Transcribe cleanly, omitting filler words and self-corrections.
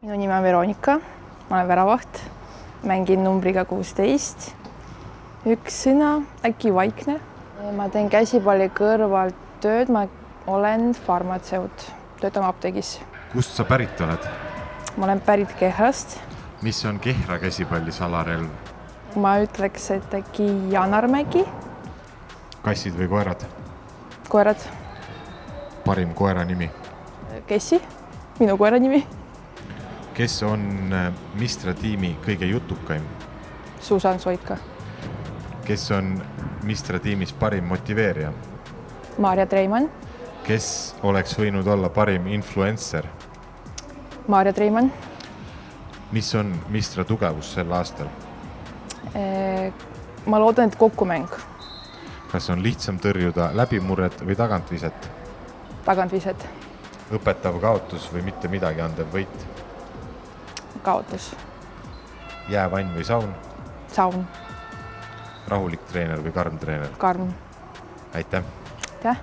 Minu nimi on Veronika, ma olen väravaht, mängin numbriga 16. Üks sõna, äkki vaikne. Ma teen käsipalli kõrvalt tööd, ma olen farmatseut, töötan apteegis. Kust sa pärit oled? Ma olen pärit Kehrast. Mis on Kehra käsipalli salarelv? Ma ütleks, et äkki Janarmägi. Kassid või koerad? Koerad. Parim koera nimi? Kessi, minu koera nimi. Kes on Mistra tiimi kõige jutukaim? Susan Soika. Kes on Mistra tiimis parim motiveerija? Maarja Treimann. Kes oleks võinud olla parim influencer? Maarja Treimann. Mis on Mistra tugevus sel aastal? Ma loodan, et kokkumäng. Kas on lihtsam tõrjuda läbimurret või tagantviset? Tagantviset. Õpetav kaotus või mitte midagi andev võit? Kaotus. Jäävann või saun? Saun. Rahulik treener või karm treener? Karm. Aitäh! Aitäh!